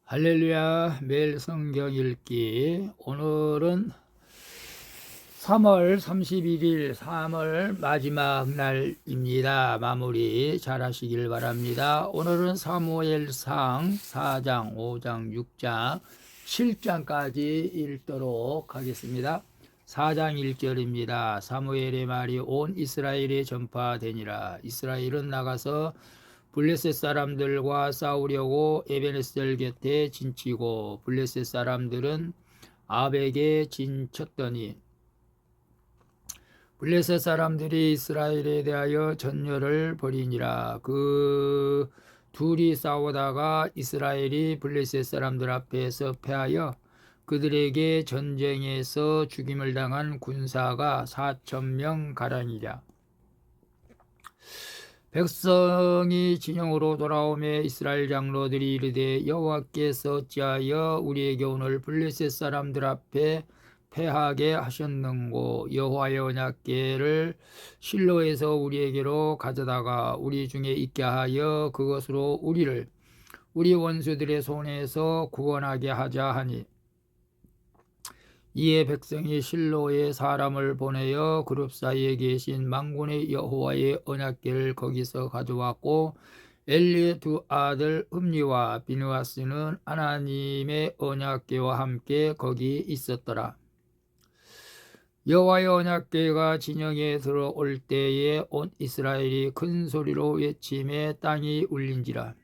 할렐루야. 매일 성경 읽기. 오늘은 3월 31일 3월 마지막 날입니다. 마무리 잘 하시길 바랍니다. 오늘은 사무엘상 4장 5장 6장 7장까지 읽도록 하겠습니다. 4장 1절입니다. 사무엘의 말이 온 이스라엘에 전파되니라. 이스라엘은 나가서 블레셋 사람들과 싸우려고 에베네셀 곁에 진치고 블레셋 사람들은 아벡에 진쳤더니 블레셋 사람들이 이스라엘에 대하여 전열을 벌이니라. 그 둘이 싸우다가 이스라엘이 블레셋 사람들 앞에서 패하여 그들에게 전쟁에서 죽임을 당한 군사가 4,000명 가량이라. 백성이 진영으로 돌아오매 이스라엘 장로들이 이르되 여호와께서 어찌하여 우리에게 오늘 블레셋 사람들 앞에 패하게 하셨는고 여호와의 언약궤를 실로에서 우리에게로 가져다가 우리 중에 있게 하여 그것으로 우리를 우리 원수들의 손에서 구원하게 하자 하니 이에 백성이 실로에 사람을 보내어 그룹 사이에 계신 만군의 여호와의 언약궤를 거기서 가져왔고 엘리의 두 아들 흠니와 비느하스는 하나님의 언약궤와 함께 거기 있었더라. 여호와의 언약궤가 진영에 들어올 때에 온 이스라엘이 큰 소리로 외치매 땅이 울린지라.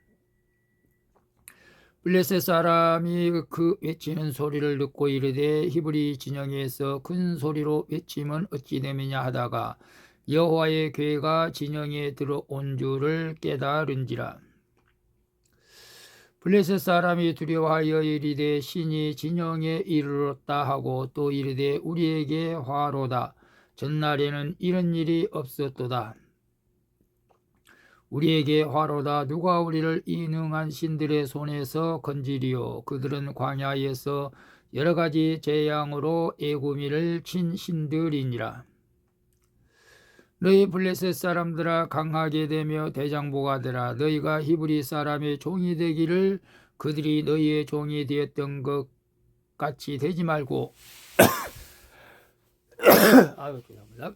블레셋 사람이 그 외치는 소리를 듣고 이르되 히브리 진영에서 큰 소리로 외치면 어찌 됨이냐 하다가 여호와의 궤가 진영에 들어온 줄을 깨달은지라. 블레셋 사람이 두려워하여 이르되 신이 진영에 이르렀다 하고 또 이르되 우리에게 화로다. 전날에는 이런 일이 없었도다. 우리에게 화로다. 누가 우리를 이 능한 신들의 손에서 건지리요. 그들은 광야에서 여러 가지 재앙으로 애구미를 친 신들이니라. 너희 블레셋 사람들아 강하게 되며 대장보가 되라. 너희가 히브리 사람의 종이 되기를 그들이 너희의 종이 되었던 것 같이 되지 말고 아유 죄송합니다.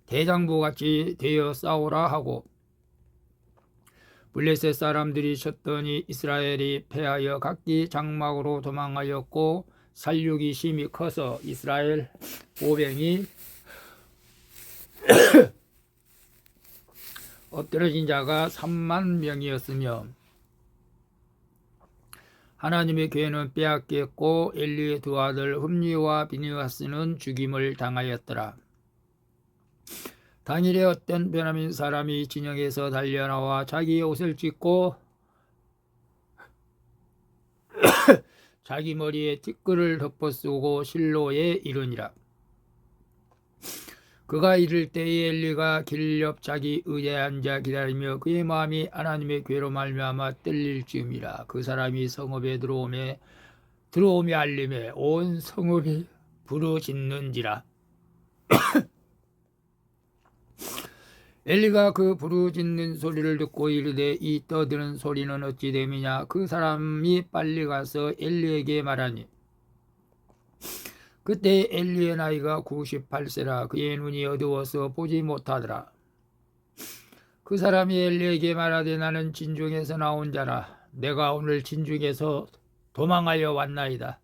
대장보같이 되어 싸우라 하고 블레셋 사람들이 쳤더니 이스라엘이 패하여 각기 장막으로 도망하였고 살육이 심히 커서 이스라엘 보병이 엎드러진 자가 3만 명이었으며 하나님의 궤는 빼앗겼고 엘리의 두 아들 흠니와 비느하스는 죽임을 당하였더라. 당일에 어떤 베냐민 사람이 진영에서 달려나와 자기의 옷을 찢고 자기 머리에 티끌을 덮어쓰고 실로에 이르니라. 그가 이를 때에 엘리가 길 옆 자기 의자에 앉아 기다리며 그의 마음이 하나님의 궤로 말미암아 떨릴 즈음이라. 그 사람이 성읍에 들어오며 알림에 온 성읍이 부르짖는지라. 엘리가 그 부르짖는 소리를 듣고 이르되 이 떠드는 소리는 어찌 됨이냐. 그 사람이 빨리 가서 엘리에게 말하니 그때 엘리의 나이가 98세라. 그의 눈이 어두워서 보지 못하더라. 그 사람이 엘리에게 말하되 나는 진중에서 나온 자라. 내가 오늘 진중에서 도망하여 왔나이다.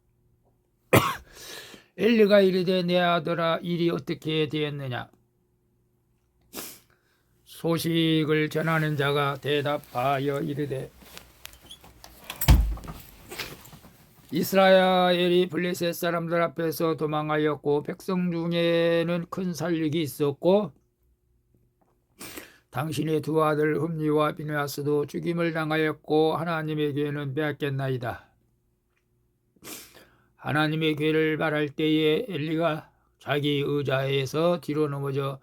엘리가 이르되 내 아들아 일이 어떻게 되었느냐. 소식을 전하는 자가 대답하여 이르되 이스라엘이 블레셋 사람들 앞에서 도망하였고 백성 중에는 큰 살육이 있었고 당신의 두 아들 흠니와 비느하스도 죽임을 당하였고 하나님의 궤는 빼앗겼나이다. 하나님의 궤를 말할 때에 엘리가 자기 의자에서 뒤로 넘어져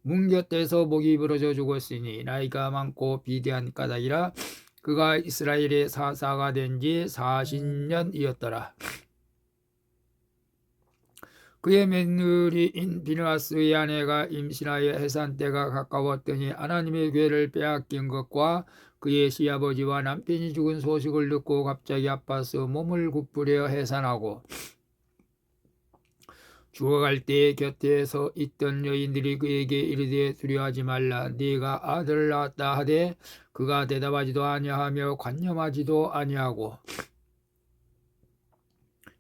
문곁에서 목이 부러져 죽었으니 나이가 많고 비대한 까닭이라. 그가 이스라엘의 사사가 된 지 40년이었더라. 그의 며느리인 비느하스의 아내가 임신하여 해산 때가 가까웠더니 하나님의 궤를 빼앗긴 것과 그의 시아버지와 남편이 죽은 소식을 듣고 갑자기 아파서 몸을 굽부려 해산하고 죽어갈 때에 곁에 서 있던 여인들이 그에게 이르되 두려워하지 말라 네가 아들을 낳았다 하되 그가 대답하지도 아니하며 관념하지도 아니하고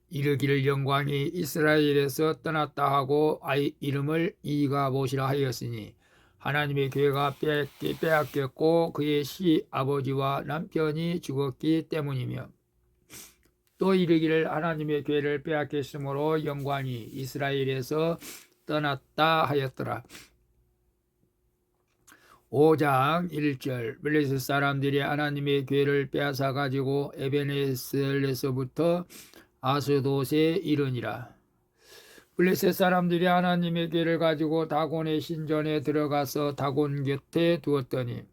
이르기를 영광이 이스라엘에서 떠났다 하고 아이 이름을 이가봇이라 하였으니 하나님의 교회가 빼앗겼고 그의 시아버지와 남편이 죽었기 때문이며 또 이르기를 하나님의 교회를 빼앗겼으므로 영광이 이스라엘에서 떠났다 하였더라. 5장 1절 블레셋 사람들이 하나님의 교회를 빼앗아 가지고 에베네셀에서부터 아스돗에 이르니라. 블레셋 사람들이 하나님의 교회를 가지고 다곤의 신전에 들어가서 다곤 곁에 두었더니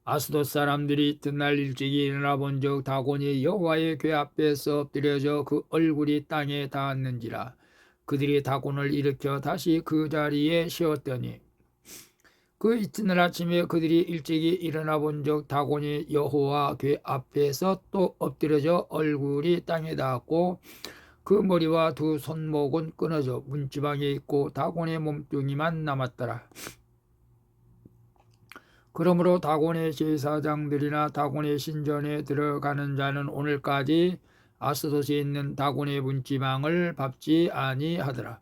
아스돗 사람들이 이튿날 일찍이 일어나 본즉 다곤이 여호와의 궤 앞에서 엎드려져 그 얼굴이 땅에 닿았는지라. 그들이 다곤을 일으켜 다시 그 자리에 세웠더니 그 이튿날 아침에 그들이 일찍이 일어나 본즉 다곤이 여호와 궤 앞에서 또 엎드려져 얼굴이 땅에 닿았고 그 머리와 두 손목은 끊어져 문지방에 있고 다곤의 몸뚱이만 남았더라. 그러므로 다곤의 제사장들이나 다곤의 신전에 들어가는 자는 오늘까지 아스돗에 있는 다곤의 문지방을 밟지 아니하더라.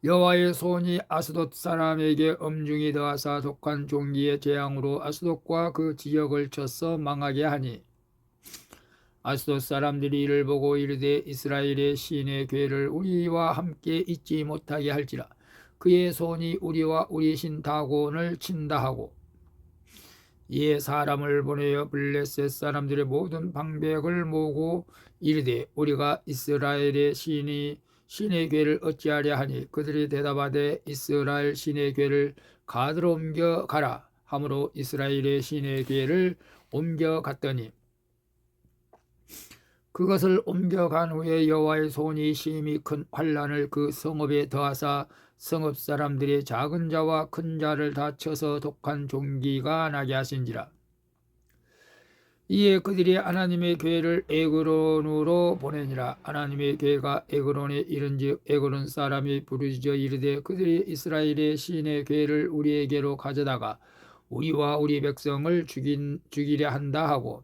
여호와의 손이 아스돗 사람에게 엄중히 더하사 독한 종기의 재앙으로 아스돗과 그 지역을 쳐서 망하게 하니 아스돗 사람들이 이를 보고 이르되 이스라엘의 신의 궤를 우리와 함께 잊지 못하게 할지라. 그의 손이 우리와 우리 신 다곤을 친다 하고 이에 사람을 보내어 블레셋 사람들의 모든 방백을 모으고 이르되 우리가 이스라엘의 신의 궤를 어찌하려 하니 그들이 대답하되 이스라엘 신의 궤를 가드로 옮겨 가라 하므로 이스라엘의 신의 궤를 옮겨 갔더니 그것을 옮겨간 후에 여호와의 손이 심히 큰 환난을 그 성읍에 더하사 성읍 사람들이 작은 자와 큰 자를 다 쳐서 독한 종기가 나게 하신지라. 이에 그들이 하나님의 궤를 에그론으로 보내니라. 하나님의 궤가 에그론에 이른즉 에그론 사람이 부르짖어 이르되 그들이 이스라엘의 신의 궤를 우리에게로 가져다가 우리와 우리 백성을 죽이려 한다 하고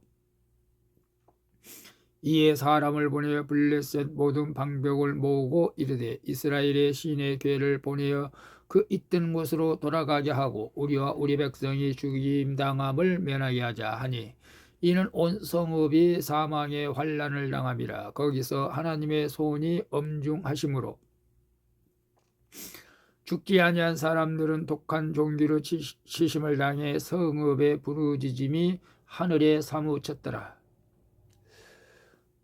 이에 사람을 보내어 블레셋 모든 방백을 모으고 이르되 이스라엘의 신의 궤를 보내어 그 있던 곳으로 돌아가게 하고 우리와 우리 백성이 죽임당함을 면하게 하자 하니 이는 온 성읍이 사망의 환난을 당함이라. 거기서 하나님의 손이 엄중하심으로 죽지 아니한 사람들은 독한 종기로 치심을 당해 성읍의 부르짖음이 하늘에 사무쳤더라.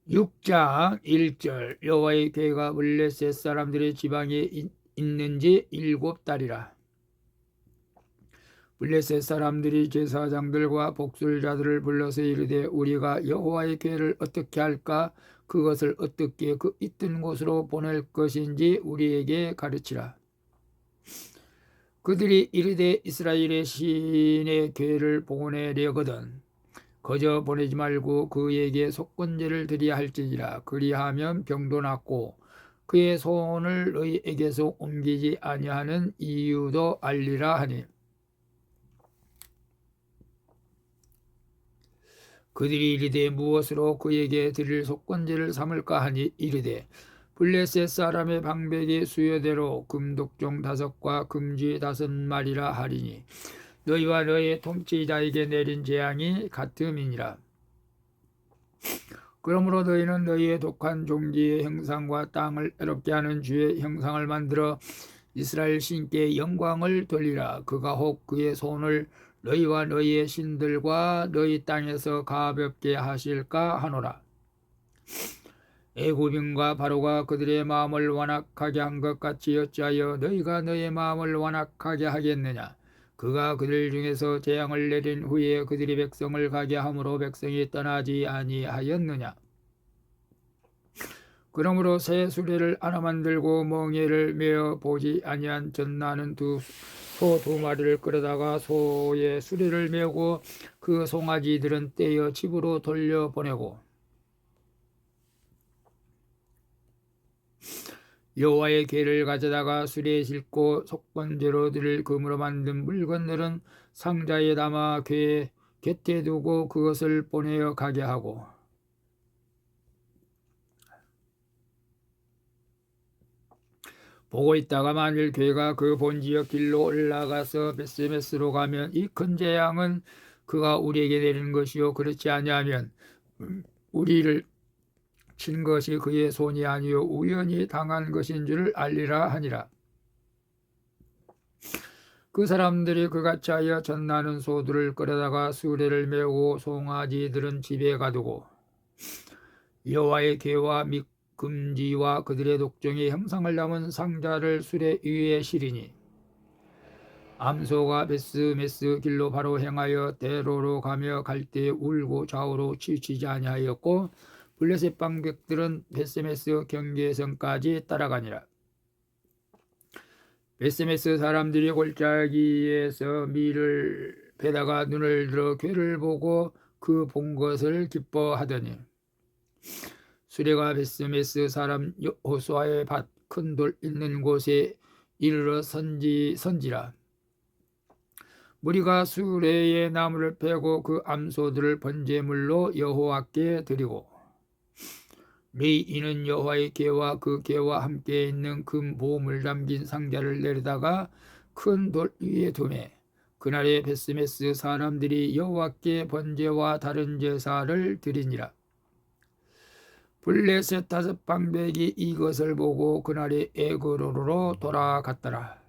6장 1절 여호와의 궤가 블레셋 사람들의 지방에 있는지 7달이라. 블레셋 사람들이 제사장들과 복술자들을 불러서 이르되 우리가 여호와의 궤를 어떻게 할까? 그것을 어떻게 그 있던 곳으로 보낼 것인지 우리에게 가르치라. 그들이 이르되 이스라엘의 신의 궤를 보내려거든 거저 보내지 말고 그에게 속건제를 드려야 할지니라. 그리하면 병도 낫고 그의 손을 너희에게서 옮기지 아니하는 이유도 알리라 하니 그들이 이르되 무엇으로 그에게 드릴 속건제를 삼을까 하니 이르되 블레셋 사람의 방백의 수요대로 금독종 5과 금쥐 5마리라 하리니 너희와 너희 통치자에게 내린 재앙이 같음이니라. 그러므로 너희는 너희의 독한 종기의 형상과 땅을 애롭게 하는 주의 형상을 만들어 이스라엘 신께 영광을 돌리라. 그가 혹 그의 손을 너희와 너희의 신들과 너희 땅에서 가볍게 하실까 하노라. 애굽인과 바로가 그들의 마음을 완악하게 한 것 같이 어찌하여 너희가 너희의 마음을 완악하게 하겠느냐. 그가 그들 중에서 재앙을 내린 후에 그들이 백성을 가게 함으로 백성이 떠나지 아니하였느냐. 그러므로 새 수레를 하나 만들고 멍에를 메어 보지 아니한 젖나는 소 두 마리를 끌어다가 소의 수레를 메고 그 송아지들은 떼어 집으로 돌려보내고 여호와의 궤를 가져다가 수레에 싣고 속건제로 드릴 금으로 만든 물건들은 상자에 담아 궤 곁에 두고 그것을 보내어 가게 하고 보고 있다가 만일 궤가 그 본지역 길로 올라가서 벳세메스로 가면 이 큰 재앙은 그가 우리에게 내리는 것이요 그렇지 아니하면 우리를 친 것이 그의 손이 아니요 우연히 당한 것인 줄 알리라 하니라. 그 사람들이 그같이 하여 젖나는 소들을 끌어다가 수레를 메우고 송아지들은 집에 가두고 여호와의 궤와 금지와 그들의 독종의 형상을 담은 상자를 수레 위에 실으니 암소가 벳스메스 길로 바로 행하여 대로로 가며 갈 때 울고 좌우로 치우치지 아니하였고 블레셋 방백들은 벳세메스 경계선까지 따라가니라. 벳세메스 사람들이 골짜기에서 밀을 베다가 눈을 들어 궤를 보고 그 본 것을 기뻐하더니 수레가 벳세메스 사람 여호수아의 밭 큰 돌 있는 곳에 이르러 선지라. 무리가 수레에 나무를 패고 그 암소들을 번제물로 여호와께 드리고 네 이는 여호와의 궤와 그 궤와 함께 있는 금 보물 담긴 상자를 내려다가 큰 돌 위에 두매 그날에 벳세메스 사람들이 여호와께 번제와 다른 제사를 드리니라. 블레셋 다섯 방백이 이것을 보고 그날에 에그로로 돌아갔더라.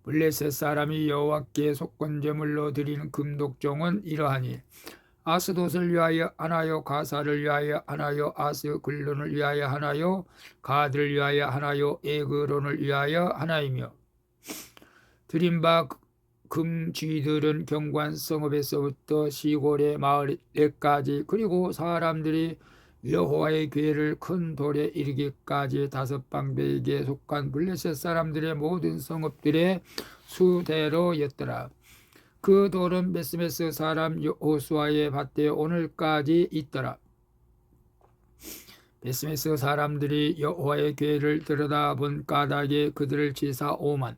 블레셋 사람이 여호와께 속건제물로 드리는 금독종은 이러하니 아스돗을 위하여 하나요 가사를 위하여 하나요 아스글론을 위하여 하나요 가드를 위하여 하나요 에그론을 위하여 하나이며 드린 바 금쥐들은 경관 성읍에서부터 시골의 마을에까지 그리고 사람들이 여호와의 궤를 큰 돌에 이르기까지 다섯 방백에게 속한 블레셋 사람들의 모든 성읍들의 수대로였더라. 그 돌은 벳세메스 사람 여호수아의 밭에 오늘까지 있더라. 벳세메스 사람들이 여호와의 궤를 들여다본 까닭에 그들을 치사 5만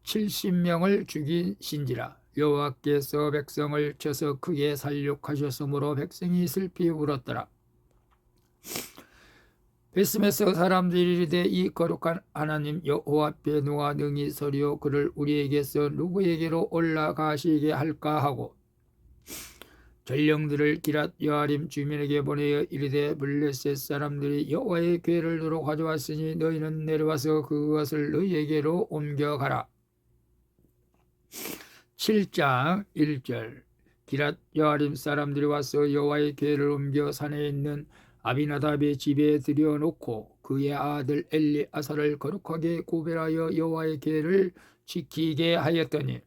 70명을 죽이신지라. 여호와께서 백성을 쳐서 크게 살육하셨으므로 백성이 슬피 울었더라. 벳세메스 사람들이 이르되 이 거룩한 하나님 여호와 앞에 누가 능히 서리요 그를 우리에게서 누구에게로 올라가시게 할까 하고 전령들을 기랏 여아림 주민에게 보내어 이르되 블레셋 사람들이 여호와의 궤를 두루 가져왔으니 너희는 내려와서 그것을 너희에게로 옮겨가라. 7장 1절 기랏 여아림 사람들이 와서 여호와의 궤를 옮겨 산에 있는 아비나답의 집에 들여놓고 그의 아들 엘리아사를 거룩하게 구별하여 여호와의 궤를 지키게 하였더니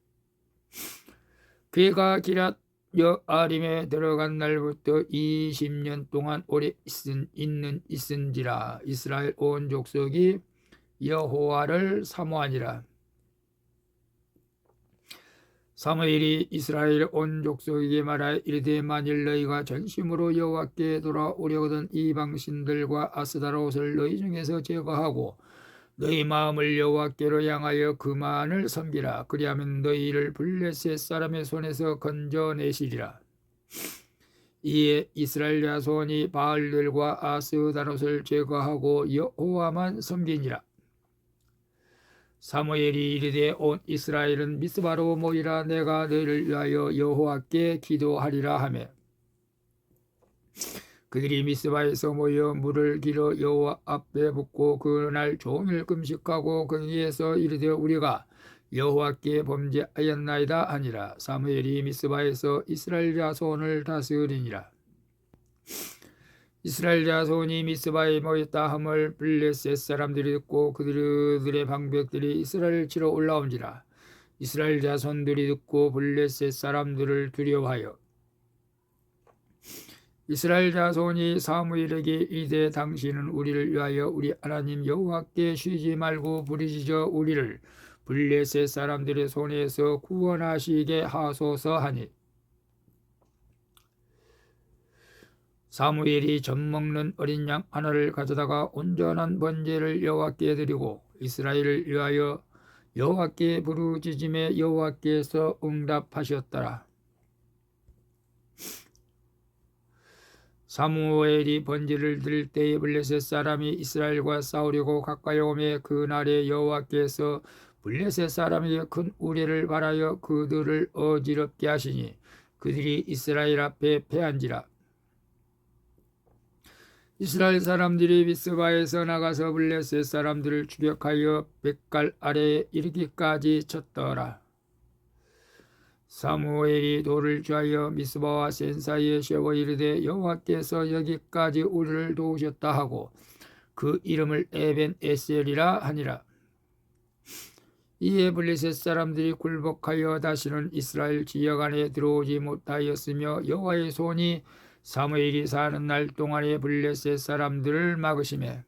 궤가 기랏 여아림에 들어간 날부터 20년 동안 오래 있은지라. 이스라엘 온 족속이 여호와를 사모하니라. 사무엘이 이스라엘 온 족속에게 말하여 이르되 만일 너희가 전심으로 여호와께 돌아오려거든 이방 신들과 아스다롯을 너희 중에서 제거하고 너희 마음을 여호와께로 향하여 그만을 섬기라. 그리하면 너희를 블레셋 사람의 손에서 건져내시리라. 이에 이스라엘 자손이 바알들과 아스다롯을 제거하고 여호와만 섬기니라. 사무엘이 이르되 온 이스라엘은 미스바로 모이라. 내가 너희를 위하여 여호와께 기도하리라 하며 그들이 미스바에서 모여 물을 길어 여호와 앞에 붓고 그날 종일 금식하고 거기에서 이르되 우리가 여호와께 범죄하였나이다 하니라. 사무엘이 미스바에서 이스라엘 자손을 다스리니라. 이스라엘 자손이 미스바에 모였다 함을 블레셋 사람들이 듣고 그들의 방백들이 이스라엘을 치러 올라온지라. 이스라엘 자손들이 듣고 블레셋 사람들을 두려워하여 이스라엘 자손이 사무엘에게 이르되 당신은 우리를 위하여 우리 하나님 여호와께 쉬지 말고 부르짖어 우리를 블레셋 사람들의 손에서 구원하시게 하소서 하니 사무엘이 젖먹는 어린 양 하나를 가져다가 온전한 번제를 여호와께 드리고 이스라엘을 위하여 여호와께 부르짖음에 여호와께서 응답하셨더라. 사무엘이 번제를 드릴 때에 블레셋 사람이 이스라엘과 싸우려고 가까이 오매 그날에 여호와께서 블레셋 사람에게 큰 우레를 발하여 그들을 어지럽게 하시니 그들이 이스라엘 앞에 패한지라. 이스라엘 사람들이 미스바에서 나가서 블레셋 사람들을 추격하여 벳갈 아래에 이르기까지 쳤더라. 사무엘이 돌을 쥐하여 미스바와 센 사이에 세워 이르되 여호와께서 여기까지 우리를 도우셨다 하고 그 이름을 에벤 에셀이라 하니라. 이에 블레셋 사람들이 굴복하여 다시는 이스라엘 지역 안에 들어오지 못하였으며 여호와의 손이 사무엘이 사는 날 동안에 블레셋 사람들을 막으시매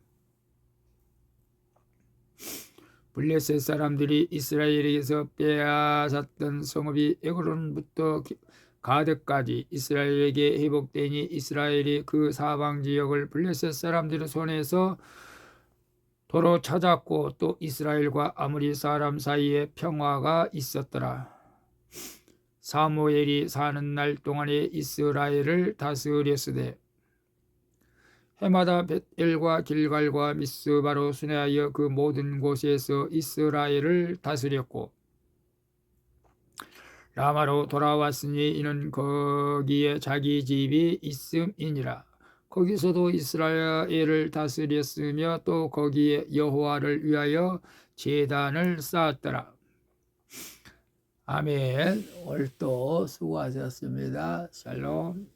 블레셋 사람들이 이스라엘에게서 빼앗았던 성읍이 에그론부터 가드까지 이스라엘에게 회복되니 이스라엘이 그 사방 지역을 블레셋 사람들의 손에서 도로 찾았고 또 이스라엘과 아무리 사람 사이에 평화가 있었더라. 사무엘이 사는 날 동안에 이스라엘을 다스렸으되 해마다 벳엘과 길갈과 미스바로 순회하여 그 모든 곳에서 이스라엘을 다스렸고 라마로 돌아왔으니 이는 거기에 자기 집이 있음이니라. 거기서도 이스라엘을 다스렸으며 또 거기에 여호와를 위하여 제단을 쌓았더라. 아멘. 오늘도 수고하셨습니다. 샬롬.